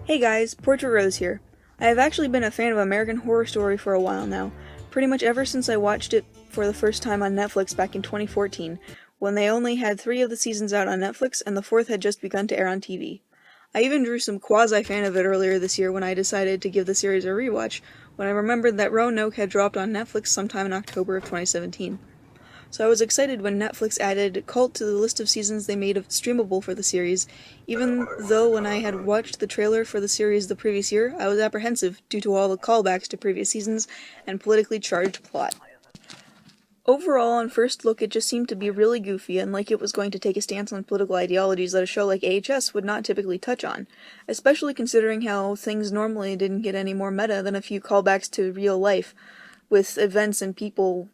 Hey guys, PortraitRose here. I have actually been a fan of American Horror Story for a while now, pretty much ever since I watched it for the first time on Netflix back in 2014, when they only had 3 of the seasons out on Netflix and the 4th had just begun to air on TV. I even drew some quasi-fan of it earlier this year when I decided to give the series a rewatch, when I remembered that Roanoke had dropped on Netflix sometime in October of 2017. So I was excited when Netflix added Cult to the list of seasons they made streamable for the series, even though when I had watched the trailer for the series the previous year, I was apprehensive due to all the callbacks to previous seasons and politically charged plot. Overall, on first look, it just seemed to be really goofy and like it was going to take a stance on political ideologies that a show like AHS would not typically touch on, especially considering how things normally didn't get any more meta than a few callbacks to real life, with events and people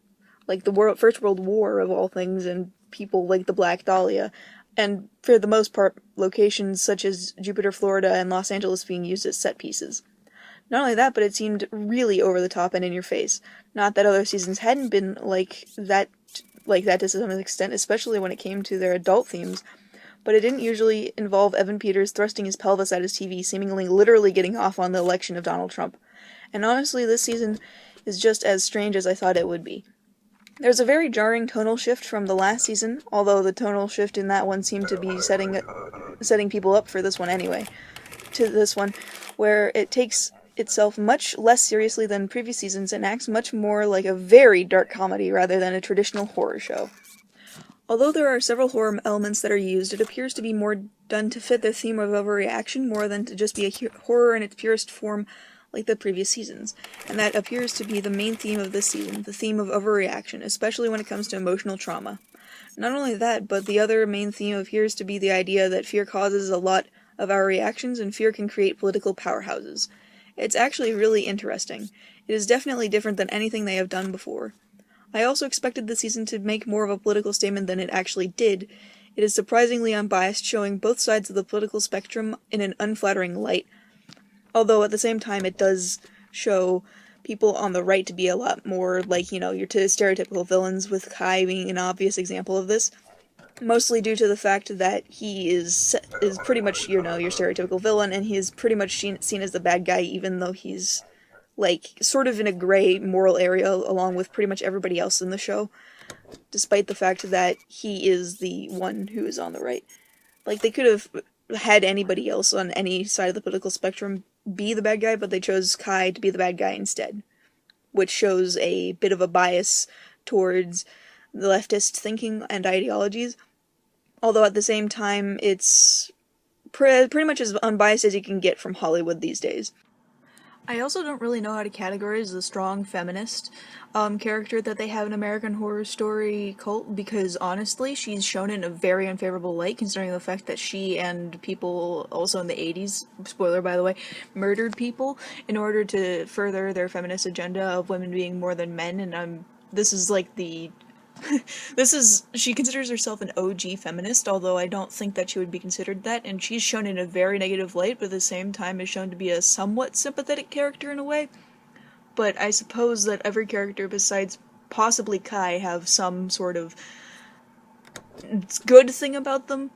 like the First World War of all things, and people like the Black Dahlia, and for the most part, locations such as Jupiter, Florida, and Los Angeles being used as set pieces. Not only that, but it seemed really over the top and in your face. Not that other seasons hadn't been like that to some extent, especially when it came to their adult themes, but it didn't usually involve Evan Peters thrusting his pelvis at his TV, seemingly literally getting off on the election of Donald Trump. And honestly, this season is just as strange as I thought it would be. There's a very jarring tonal shift from the last season, although the tonal shift in that one seemed to be setting people up for this one anyway, to this one, where it takes itself much less seriously than previous seasons and acts much more like a very dark comedy rather than a traditional horror show. Although there are several horror elements that are used, it appears to be more done to fit the theme of overreaction more than to just be a horror in its purest form like the previous seasons, and that appears to be the main theme of this season, the theme of overreaction, especially when it comes to emotional trauma. Not only that, but the other main theme appears to be the idea that fear causes a lot of our reactions and fear can create political powerhouses. It's actually really interesting. It is definitely different than anything they have done before. I also expected the season to make more of a political statement than it actually did. It is surprisingly unbiased, showing both sides of the political spectrum in an unflattering light, although at the same time it does show people on the right to be a lot more like, your stereotypical villains, with Kai being an obvious example of this, mostly due to the fact that he is pretty much, your stereotypical villain, and he is pretty much seen as the bad guy, even though he's, sort of in a gray moral area along with pretty much everybody else in the show, despite the fact that he is the one who is on the right. They could have had anybody else on any side of the political spectrum be the bad guy, but they chose Kai to be the bad guy instead, which shows a bit of a bias towards the leftist thinking and ideologies, although at the same time it's pretty much as unbiased as you can get from Hollywood these days. I also don't really know how to categorize the strong feminist character that they have in American Horror Story Cult, because honestly, she's shown in a very unfavorable light, considering the fact that she and people also in the 80s, spoiler by the way, murdered people in order to further their feminist agenda of women being more than men, and this is she considers herself an OG feminist, although I don't think that she would be considered that, and she's shown in a very negative light, but at the same time is shown to be a somewhat sympathetic character in a way. But I suppose that every character besides possibly Kai have some sort of good thing about them.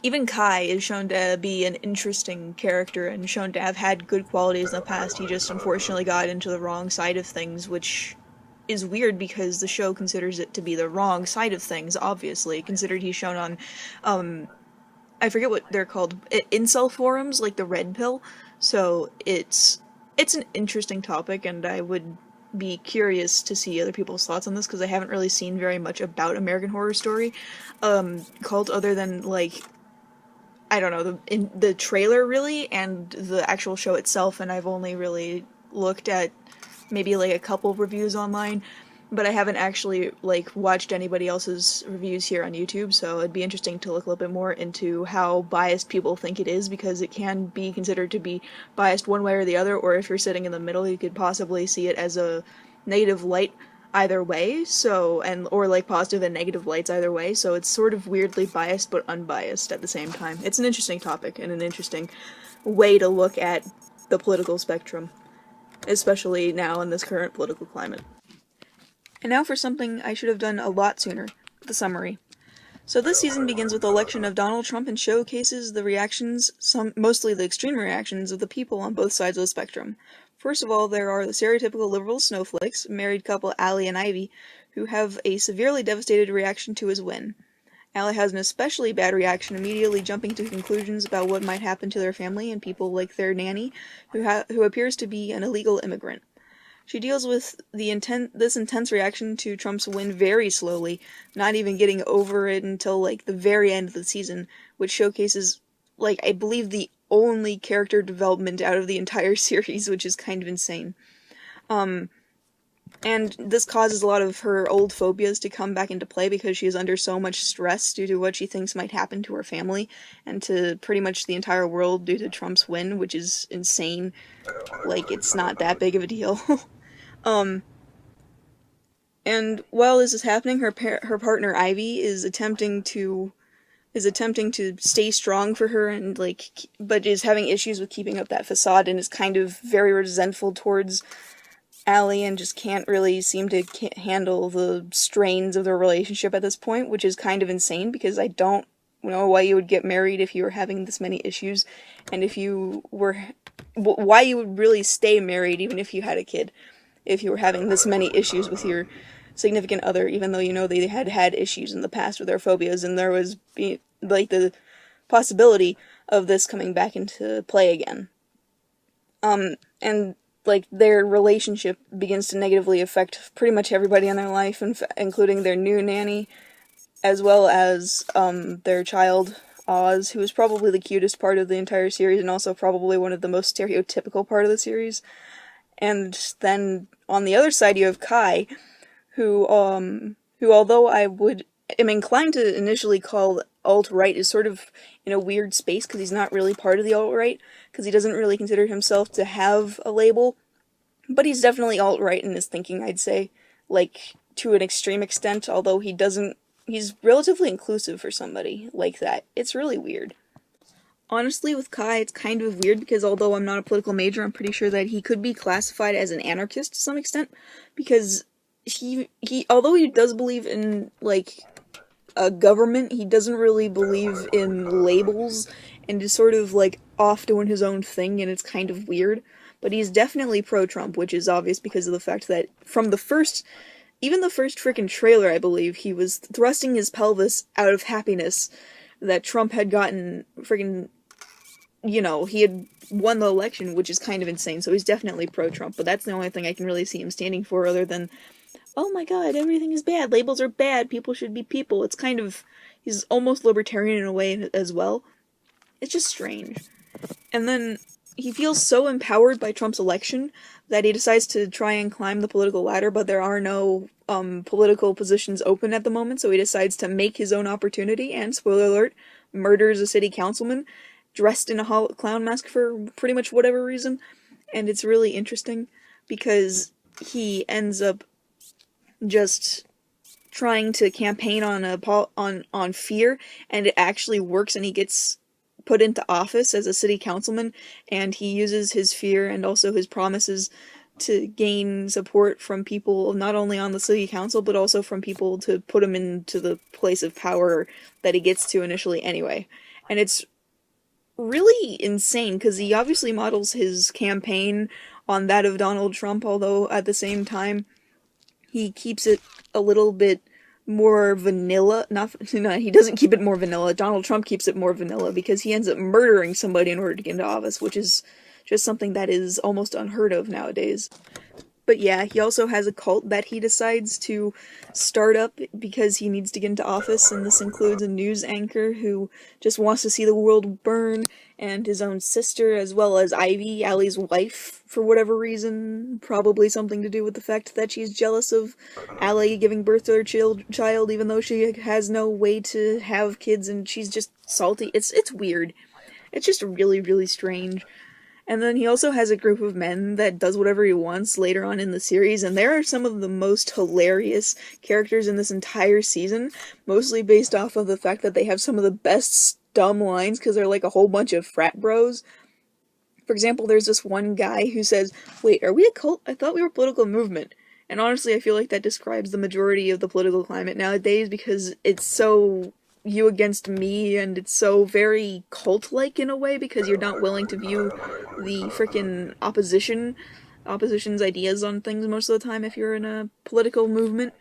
Even Kai is shown to be an interesting character and shown to have had good qualities in the past. He just unfortunately got into the wrong side of things, which is weird because the show considers it to be the wrong side of things, obviously, considered he's shown on, I forget what they're called, incel forums, like the Red Pill, so it's an interesting topic, and I would be curious to see other people's thoughts on this, because I haven't really seen very much about American Horror Story Cult, other than, I don't know, the trailer, really, and the actual show itself, and I've only really looked at maybe a couple reviews online, but I haven't actually watched anybody else's reviews here on YouTube, so it'd be interesting to look a little bit more into how biased people think it is, because it can be considered to be biased one way or the other, or if you're sitting in the middle, you could possibly see it as a negative light either way, or positive and negative lights either way, so it's sort of weirdly biased but unbiased at the same time. It's an interesting topic and an interesting way to look at the political spectrum, especially now in this current political climate. And now for something I should have done a lot sooner, the summary. So this season begins with the election of Donald Trump and showcases the reactions, mostly the extreme reactions, of the people on both sides of the spectrum. First of all, there are the stereotypical liberal snowflakes, married couple Allie and Ivy, who have a severely devastated reaction to his win. Allie has an especially bad reaction, immediately jumping to conclusions about what might happen to their family and people like their nanny, who appears to be an illegal immigrant. She deals with this intense reaction to Trump's win very slowly, not even getting over it until, like, the very end of the season, which showcases, like, I believe the only character development out of the entire series, which is kind of insane. And this causes a lot of her old phobias to come back into play because she is under so much stress due to what she thinks might happen to her family and to pretty much the entire world due to Trump's win, which is insane. Like, it's not that big of a deal. And while this is happening, her partner Ivy is attempting to stay strong for her and, like, but is having issues with keeping up that facade and is kind of very resentful towards Allie and just can't really seem to handle the strains of their relationship at this point, which is kind of insane because I don't know why you would get married if you were having this many issues, and why you would really stay married even if you had a kid, if you were having this many issues with your significant other, even though you know they had issues in the past with their phobias, and there was, like, the possibility of this coming back into play again. And like, their relationship begins to negatively affect pretty much everybody in their life, including their new nanny, as well as their child, Oz, who is probably the cutest part of the entire series, and also probably one of the most stereotypical part of the series. And then, on the other side, you have Kai, who although am inclined to initially call alt-right, is sort of in a weird space, because he's not really part of the alt-right, because he doesn't really consider himself to have a label, but he's definitely alt-right in his thinking, I'd say, like, to an extreme extent, although he's relatively inclusive for somebody like that. It's really weird. Honestly, with Kai, it's kind of weird, because although I'm not a political major, I'm pretty sure that he could be classified as an anarchist to some extent, because although he does believe in, like, a government, he doesn't really believe in labels, and is sort of, like, off doing his own thing, and it's kind of weird. But he's definitely pro-Trump, which is obvious because of the fact that from the first freaking trailer, I believe, he was thrusting his pelvis out of happiness that Trump had gotten freaking, he had won the election, which is kind of insane, so he's definitely pro-Trump, but that's the only thing I can really see him standing for, other than, oh my god, everything is bad, labels are bad, people should be people. It's kind of, he's almost libertarian in a way as well. It's just strange. And then he feels so empowered by Trump's election that he decides to try and climb the political ladder, but there are no political positions open at the moment, so he decides to make his own opportunity, and, spoiler alert, murders a city councilman dressed in a clown mask for pretty much whatever reason. And it's really interesting because he ends up just trying to campaign on fear, and it actually works, and he gets put into office as a city councilman, and he uses his fear and also his promises to gain support from people not only on the city council, but also from people to put him into the place of power that he gets to initially anyway. And it's really insane, because he obviously models his campaign on that of Donald Trump, although at the same time, he keeps it a little bit more vanilla. He doesn't keep it more vanilla. Donald Trump keeps it more vanilla because he ends up murdering somebody in order to get into office, which is just something that is almost unheard of nowadays. But yeah, he also has a cult that he decides to start up because he needs to get into office, and this includes a news anchor who just wants to see the world burn, and his own sister, as well as Ivy, Allie's wife, for whatever reason. Probably something to do with the fact that she's jealous of Allie giving birth to her child, even though she has no way to have kids, and she's just salty. It's weird. It's just really, really strange. And then he also has a group of men that does whatever he wants later on in the series, and there are some of the most hilarious characters in this entire season, mostly based off of the fact that they have some of the best dumb lines, because they're like a whole bunch of frat bros. For example, there's this one guy who says, "Wait, are we a cult? I thought we were a political movement." And honestly, I feel like that describes the majority of the political climate nowadays, because it's so you against me, and it's so very cult-like in a way because you're not willing to view the frickin' opposition's ideas on things most of the time if you're in a political movement,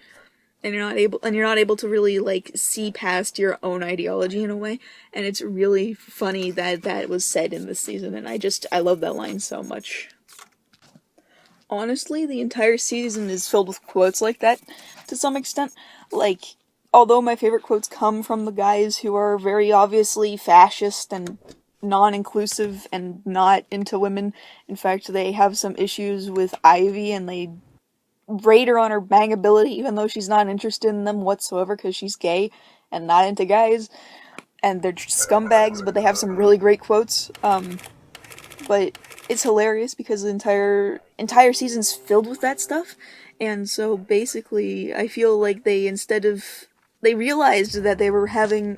and you're not able to really like see past your own ideology in a way. And it's really funny that that was said in this season, and I love that line so much. Honestly, the entire season is filled with quotes like that to some extent. Like, although my favorite quotes come from the guys who are very obviously fascist and non-inclusive and not into women. In fact, they have some issues with Ivy, and they rate her on her bangability even though she's not interested in them whatsoever because she's gay and not into guys. And they're scumbags, but they have some really great quotes. But it's hilarious because the entire season's filled with that stuff. And so basically, I feel like they realized that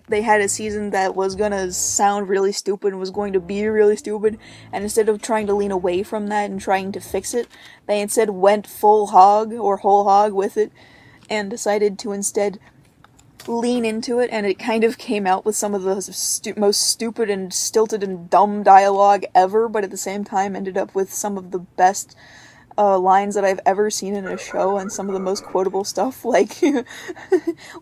they had a season that was gonna sound really stupid and was going to be really stupid, and instead of trying to lean away from that and trying to fix it, they instead went full hog or whole hog with it, and decided to instead lean into it, and it kind of came out with some of the most stupid and stilted and dumb dialogue ever, but at the same time ended up with some of the best lines that I've ever seen in a show, and some of the most quotable stuff, like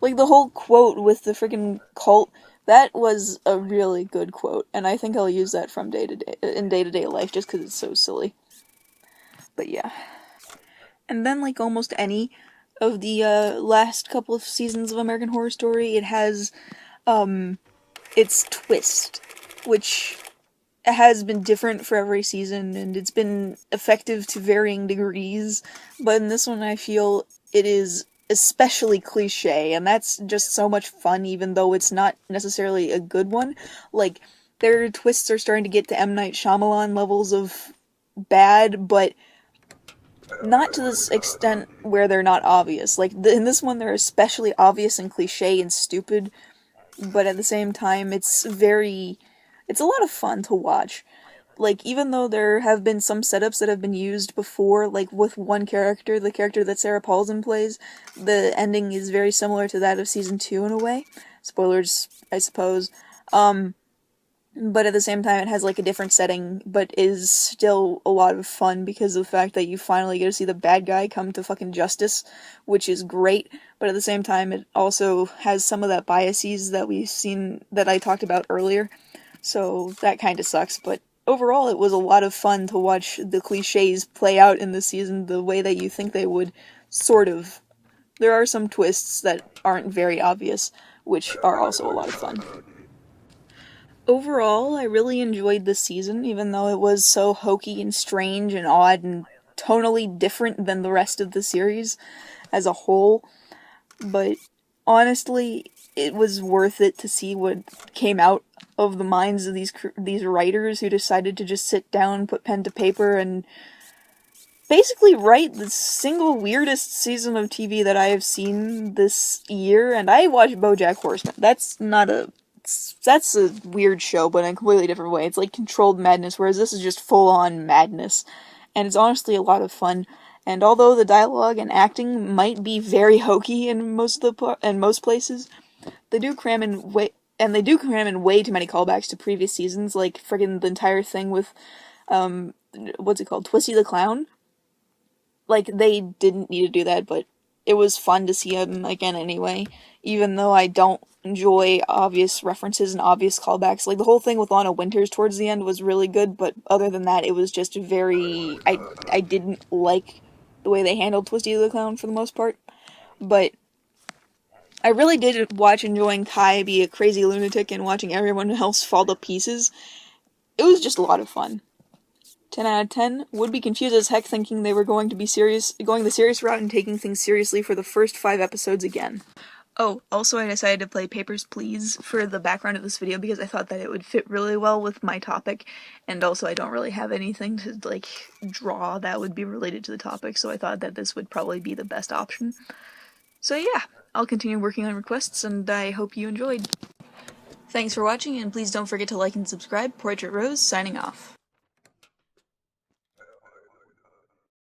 like the whole quote with the freaking cult. That was a really good quote, and I think I'll use that from day-to-day life just because it's so silly. But yeah. And then, like almost any of the last couple of seasons of American Horror Story, it has its twist, which has been different for every season, and it's been effective to varying degrees, but in this one I feel it is especially cliche, and that's just so much fun, even though it's not necessarily a good one. Like, their twists are starting to get to M. Night Shyamalan levels of bad, but not to this extent where they're not obvious. Like, in this one they're especially obvious and cliche and stupid, but at the same time it's a lot of fun to watch. Like, even though there have been some setups that have been used before, like with one character, the character that Sarah Paulson plays, the ending is very similar to that of season 2 in a way. Spoilers, I suppose. But at the same time it has like a different setting, but is still a lot of fun because of the fact that you finally get to see the bad guy come to fucking justice, which is great, but at the same time it also has some of that biases that we've seen that I talked about earlier. So that kind of sucks, but overall it was a lot of fun to watch the cliches play out in the season the way that you think they would, sort of. There are some twists that aren't very obvious, which are also a lot of fun. Overall, I really enjoyed this season, even though it was so hokey and strange and odd and tonally different than the rest of the series as a whole. But honestly, it was worth it to see what came out of the minds of these writers who decided to just sit down, put pen to paper, and basically write the single weirdest season of TV that I have seen this year. And I watched BoJack Horseman. That's a weird show, but in a completely different way. It's like controlled madness, whereas this is just full-on madness. And it's honestly a lot of fun. And although the dialogue and acting might be very hokey in most places, they do cram in way too many callbacks to previous seasons, like friggin' the entire thing with what's it called? Twisty the Clown. Like, they didn't need to do that, but it was fun to see him again anyway, even though I don't enjoy obvious references and obvious callbacks. Like, the whole thing with Lana Winters towards the end was really good, but other than that, it was just very... I didn't like the way they handled Twisty the Clown for the most part, but I really did watch enjoying Kai be a crazy lunatic and watching everyone else fall to pieces. It was just a lot of fun. 10 out of 10, would be confused as heck thinking they were going the serious route and taking things seriously for the first 5 episodes again. Oh, also I decided to play Papers, Please for the background of this video because I thought that it would fit really well with my topic, and also I don't really have anything to, like, draw that would be related to the topic, so I thought that this would probably be the best option. So yeah, I'll continue working on requests, and I hope you enjoyed. Thanks for watching, and please don't forget to like and subscribe. PortraitRose, signing off.